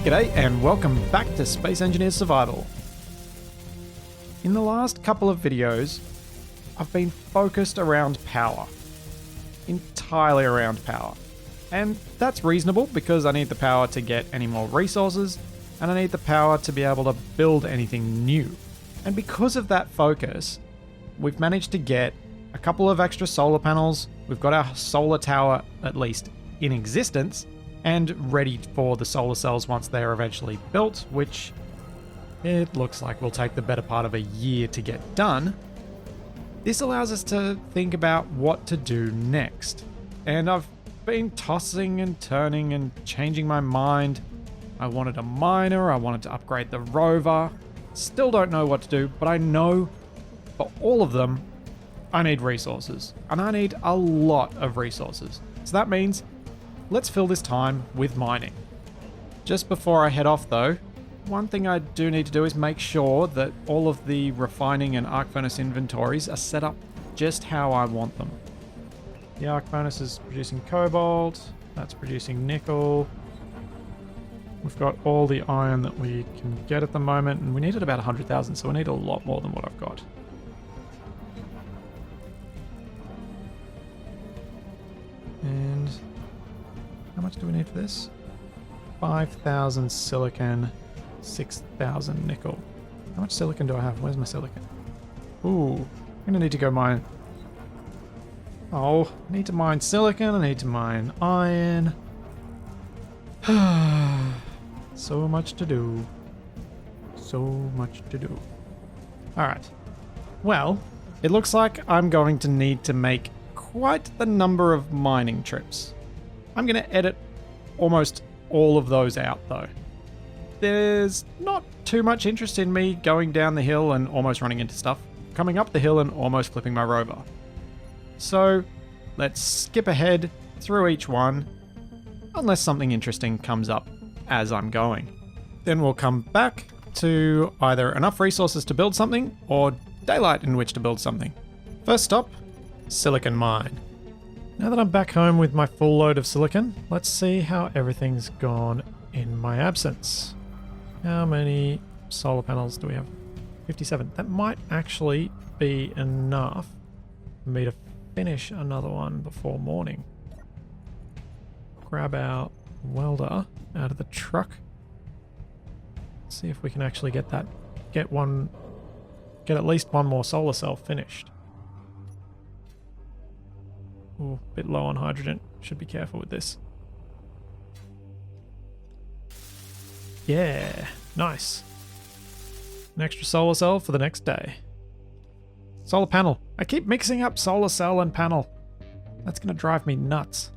G'day and welcome back to Space Engineers Survival. In the last couple of videos, I've been focused around power. Entirely around power. And that's reasonable because I need the power to get any more resources, and I need the power to be able to build anything new. And because of that focus, we've managed to get a couple of extra solar panels, we've got our solar tower at least in existence, and ready for the solar cells once they're eventually built, which it looks like will take the better part of a year to get done. This allows us to think about what to do next. And I've been tossing and turning and changing my mind. I wanted a miner, I wanted to upgrade the rover. Still don't know what to do, but I know for all of them, I need resources. And I need a lot of resources. So that means let's fill this time with mining. Just before I head off though, one thing I do need to do is make sure that all of the refining and arc furnace inventories are set up just how I want them. The arc furnace is producing cobalt, that's producing nickel. We've got all the iron that we can get at the moment, and we need at about 100,000, so we need a lot more than what I've got. And how much do we need for this? 5,000 silicon, 6,000 nickel. How much silicon do I have? Where's my silicon? Ooh, I'm gonna need to go mine. Oh, I need to mine silicon, I need to mine iron. So much to do. So much to do. Alright. Well, it looks like I'm going to need to make quite the number of mining trips. I'm going to edit almost all of those out though. There's not too much interest in me going down the hill and almost running into stuff, coming up the hill and almost flipping my rover. So let's skip ahead through each one, unless something interesting comes up as I'm going. Then we'll come back to either enough resources to build something or daylight in which to build something. First stop, silicon mine. Now that I'm back home with my full load of silicon, let's see how everything's gone in my absence. How many solar panels do we have? 57. That might actually be enough for me to finish another one before morning. Grab our welder out of the truck. See if we can actually get at least one more solar cell finished. Ooh, a bit low on hydrogen. Should be careful with this. Yeah, nice. An extra solar cell for the next day. Solar panel. I keep mixing up solar cell and panel. That's gonna drive me nuts.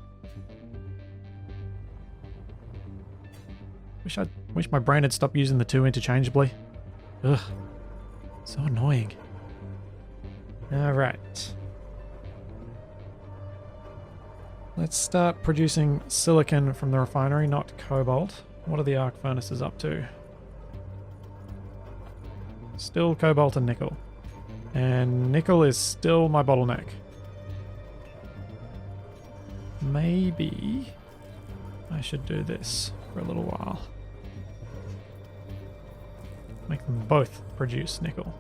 Wish my brain had stopped using the two interchangeably. Ugh, so annoying. All right. Let's start producing silicon from the refinery, not cobalt. What are the arc furnaces up to? Still cobalt and nickel. And nickel is still my bottleneck. Maybe I should do this for a little while. Make them both produce nickel.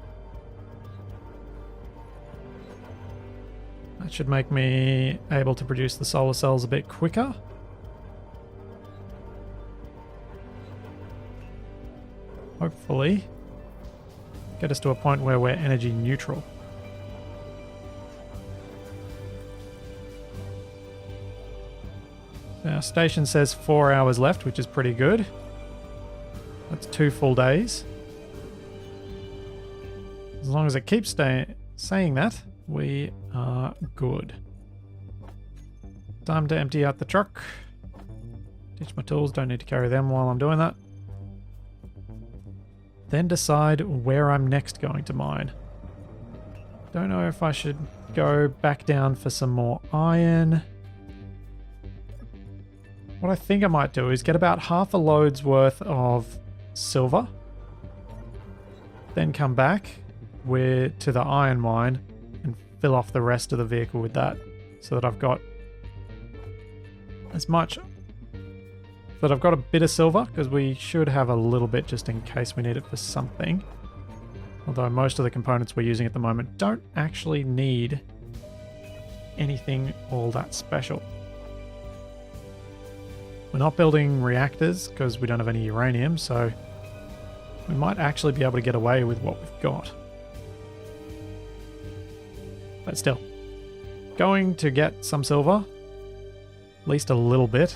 That should make me able to produce the solar cells a bit quicker. Hopefully get us to a point where we're energy neutral. Our station says 4 hours left, which is pretty good. That's 2 full days. As long as it keeps saying that, we are good. Time to empty out the truck. Ditch my tools, don't need to carry them while I'm doing that. Then decide where I'm next going to mine. Don't know if I should go back down for some more iron. What I think I might do is get about half a load's worth of silver. Then come back to the iron mine and fill off the rest of the vehicle with that, so that I've got as much that I've got a bit of silver, because we should have a little bit just in case we need it for something. Although most of the components we're using at the moment don't actually need anything all that special. We're not building reactors because we don't have any uranium, so we might actually be able to get away with what we've got. But still, going to get some silver, at least a little bit,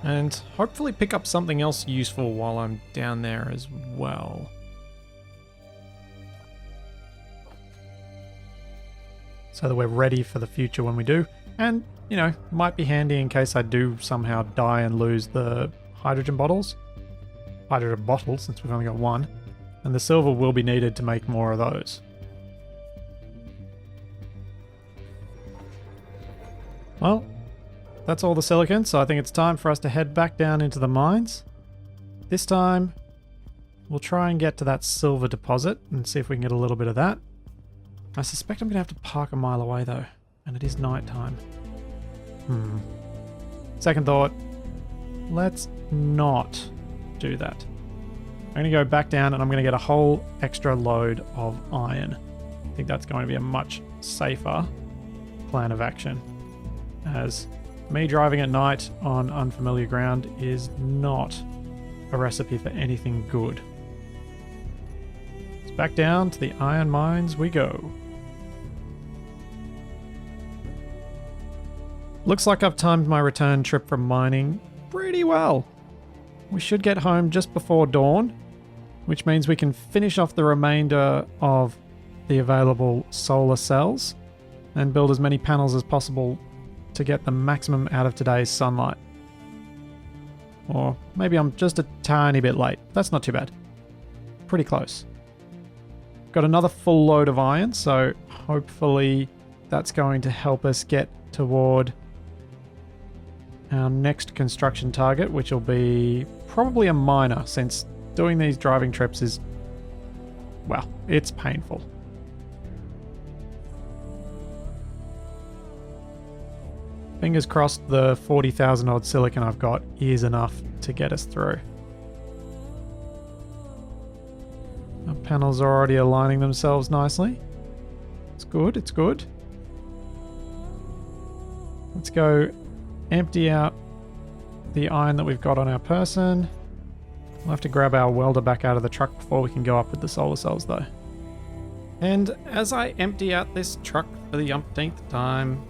and hopefully pick up something else useful while I'm down there as well. So that we're ready for the future when we do. And, you know, might be handy in case I do somehow die and lose the hydrogen bottles. Hydrogen bottles, since we've only got one. And the silver will be needed to make more of those. Well, that's all the silicon, so I think it's time for us to head back down into the mines. This time, we'll try and get to that silver deposit and see if we can get a little bit of that. I suspect I'm going to have to park a mile away though, and it is night time. Second thought, let's not do that. I'm going to go back down and I'm going to get a whole extra load of iron. I think that's going to be a much safer plan of action, as me driving at night on unfamiliar ground is not a recipe for anything good. So back down to the iron mines we go. Looks like I've timed my return trip from mining pretty well. We should get home just before dawn, which means we can finish off the remainder of the available solar cells and build as many panels as possible to get the maximum out of today's sunlight. Or maybe I'm just a tiny bit late. That's not too bad. Pretty close. Got another full load of iron, so hopefully that's going to help us get toward our next construction target, which will be probably a miner, since doing these driving trips is, well, it's painful. Fingers crossed the 40,000 odd silicon I've got is enough to get us through. Our panels are already aligning themselves nicely. It's good, it's good. Let's go empty out the iron that we've got on our person. We'll have to grab our welder back out of the truck before we can go up with the solar cells though. And as I empty out this truck for the umpteenth time,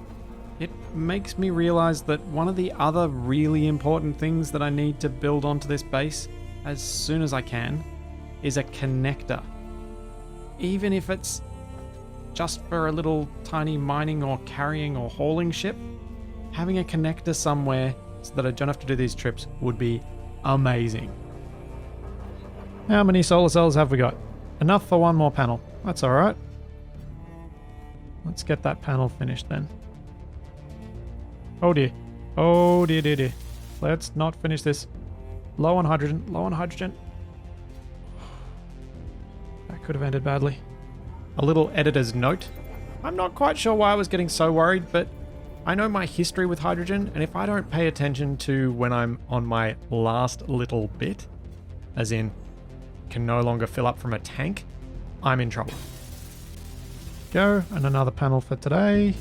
it makes me realize that one of the other really important things that I need to build onto this base as soon as I can is a connector. Even if it's just for a little tiny mining or carrying or hauling ship, having a connector somewhere so that I don't have to do these trips would be amazing. How many solar cells have we got? Enough for one more panel. That's alright. Let's get that panel finished then. Oh dear. Oh dear, dear, dear. Let's not finish this. Low on hydrogen. Low on hydrogen. That could have ended badly. A little editor's note. I'm not quite sure why I was getting so worried, but I know my history with hydrogen, and if I don't pay attention to when I'm on my last little bit, as in can no longer fill up from a tank, I'm in trouble. Go, and another panel for today.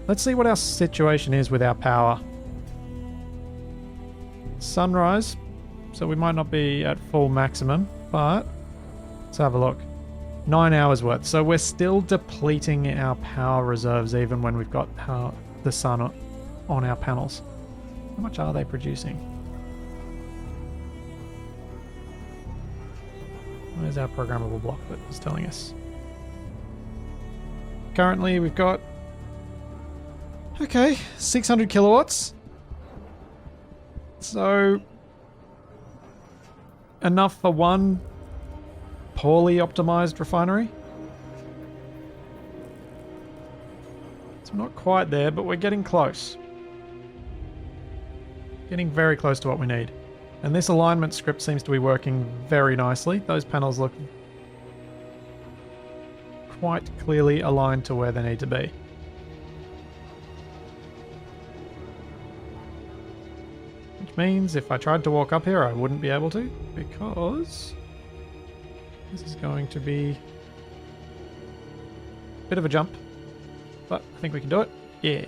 Let's see what our situation is with our power. Sunrise, so we might not be at full maximum, but let's have a look. 9 hours worth. So we're still depleting our power reserves even when we've got the sun on our panels. How much are they producing? Where's our programmable block that was telling us? Currently we've got, okay, 600 kilowatts. So enough for one poorly optimized refinery. So not quite there, but we're getting close. Getting very close to what we need. And this alignment script seems to be working very nicely. Those panels look quite clearly aligned to where they need to be. Which means if I tried to walk up here, I wouldn't be able to, because this is going to be a bit of a jump. But I think we can do it. Yeah.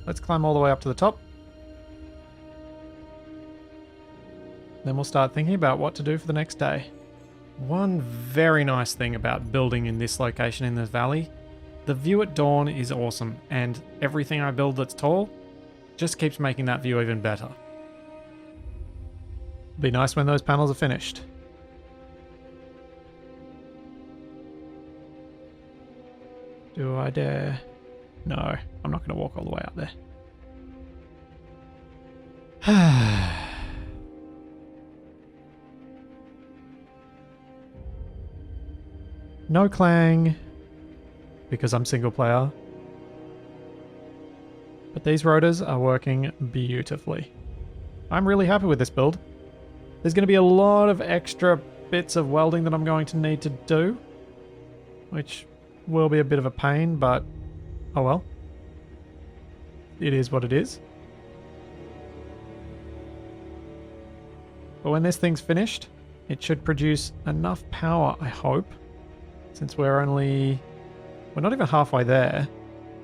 Let's climb all the way up to the top. Then we'll start thinking about what to do for the next day. One very nice thing about building in this location in the valley, the view at dawn is awesome, and everything I build that's tall just keeps making that view even better. Be nice when those panels are finished. Do I dare? No, I'm not going to walk all the way up there. No clang, because I'm single player. But these rotors are working beautifully. I'm really happy with this build. There's going to be a lot of extra bits of welding that I'm going to need to do, which will be a bit of a pain, but oh well. It is what it is. But when this thing's finished, it should produce enough power, I hope, since we're not even halfway there,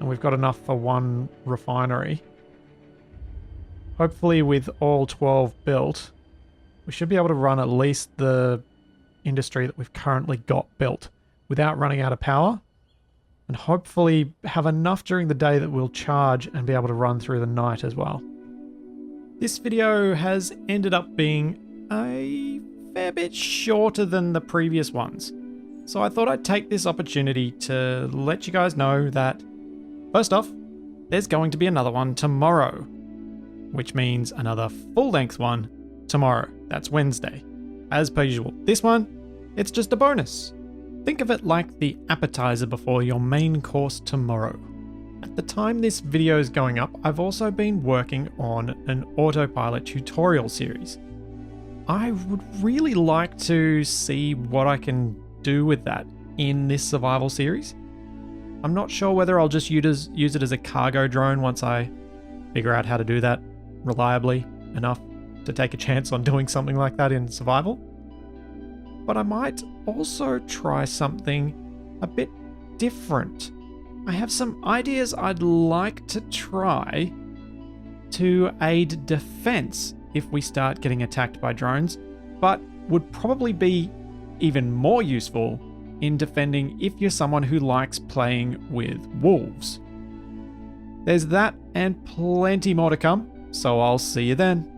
and we've got enough for one refinery. Hopefully with all 12 built, we should be able to run at least the industry that we've currently got built without running out of power, and hopefully have enough during the day that we'll charge and be able to run through the night as well. This video has ended up being a fair bit shorter than the previous ones. So I thought I'd take this opportunity to let you guys know that, first off, there's going to be another one tomorrow, which means another full-length one tomorrow. That's Wednesday. As per usual, this one, it's just a bonus. Think of it like the appetizer before your main course tomorrow. At the time this video is going up, I've also been working on an autopilot tutorial series. I would really like to see what I can do with that in this survival series. I'm not sure whether I'll just use it as a cargo drone once I figure out how to do that reliably enough to take a chance on doing something like that in survival. But I might also try something a bit different. I have some ideas I'd like to try to aid defense if we start getting attacked by drones, but would probably be even more useful in defending if you're someone who likes playing with wolves. There's that and plenty more to come, so I'll see you then.